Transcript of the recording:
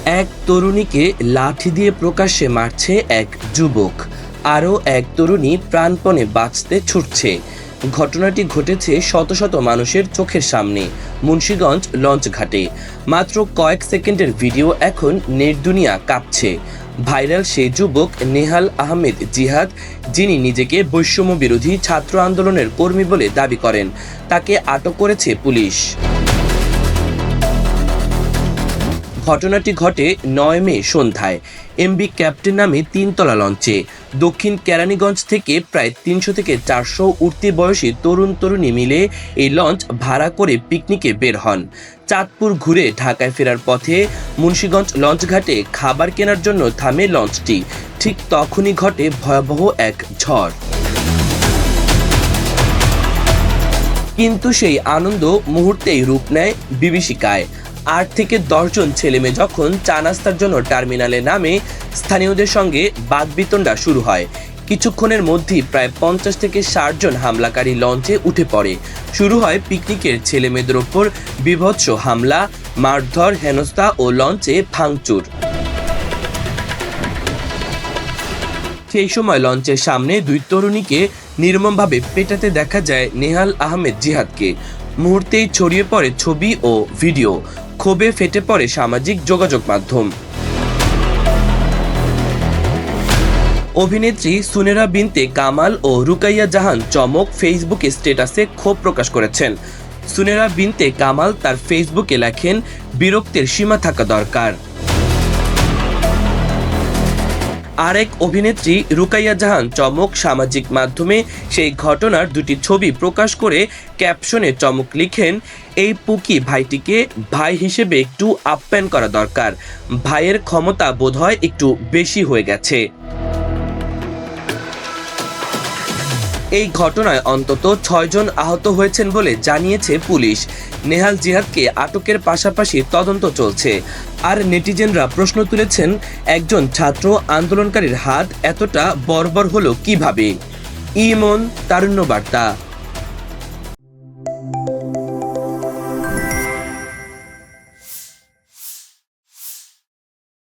এক তরুণীকে লাঠি দিয়ে প্রকাশ্যে মারছে এক যুবক। আরও এক তরুণী প্রাণপণে বাঁচতে ছুটছে। ঘটনাটি ঘটেছে শত শত মানুষের চোখের সামনে মুন্সিগঞ্জ লঞ্চঘাটে। মাত্র কয়েক সেকেন্ডের ভিডিও এখন নেট দুনিয়া কাঁপছে। ভাইরাল সেই যুবক নেহাল আহমেদ জিহাদ, যিনি নিজেকে বৈষম্য বিরোধী ছাত্র আন্দোলনের কর্মী বলে দাবি করেন। তাকে আটক করেছে পুলিশ। ঘটনাটি ঘটে ৯ মে সন্ধ্যায় এমবি ক্যাপ্টেন নামে ৩তলা লঞ্চে। দক্ষিণ কেরানীগঞ্জ থেকে প্রায় ৩০০ থেকে ৪০০ উঠতি বয়সী তরুণ তরুণী মিলে এই লঞ্চ ভাড়া করে পিকনিকে বের হন। চাঁদপুর ঘুরে ঢাকায় ফেরার পথে মুন্সিগঞ্জ লঞ্চঘাটে খাবার কেনার জন্য থামে লঞ্চটি। ঠিক তখনই ঘটে ভয়াবহ এক ঝড়। কিন্তু সেই আনন্দ মুহূর্তেই রূপ নেয় বিভীষিকায়। ৮ থেকে ১০ জন ছেলেমেয়ে যখন চা নাস্তার জন্য টার্মিনালে নামে, স্থানীয়দের সঙ্গে বাকবিতণ্ডা শুরু হয়। কিছুক্ষণের মধ্যেই প্রায় ৫০ থেকে ৬০ জন হামলাকারী লঞ্চে উঠে পড়ে। শুরু হয় পিকনিকের ছেলেমেয়েদের ওপর বীভৎস হামলা, মারধর, হেনস্থা ও লঞ্চে ভাঙচুর। সেই সময় লঞ্চের সামনে ২ তরুণীকে নির্মমভাবে পেটাতে দেখা যায় নেহাল আহমেদ জিহাদকে। মুহূর্তেই ছড়িয়ে পড়ে ছবি ও ভিডিও। ক্ষোভে ফেটে পড়ে সামাজিক যোগাযোগ মাধ্যম। অভিনেত্রী সুনেরা বিনতে কামাল ও রুকাইয়া জাহান চমক ফেসবুকে স্ট্যাটাসে ক্ষোভ প্রকাশ করেছেন। সুনেরা বিনতে কামাল তার ফেসবুকে লেখেন, বিরক্তির সীমা থাকা দরকার। আরেক অভিনেত্রী রুকাইয়া জাহান চমক সামাজিক মাধ্যমে সেই ঘটনার ২টি ছবি প্রকাশ করে ক্যাপশনে চমক লিখেন, এই পুকি ভাইটিকে ভাই হিসেবে একটু আপ্যায়ন করা দরকার। ভাইয়ের ক্ষমতা বোধহয় একটু বেশি হয়ে গেছে। এই ঘটনায় অন্তত ৬ জন আহত হয়েছেন বলে জানিয়েছে পুলিশ। নেহাল জিহাদকে আটকের পাশাপাশি তদন্ত চলছে। আর নেটিজেনরা প্রশ্ন তুলেছেন, একজন ছাত্র আন্দোলনকারীর হাত এতটা বর্বর হলো কিভাবে? ইমন, তারুণ্য বার্তা।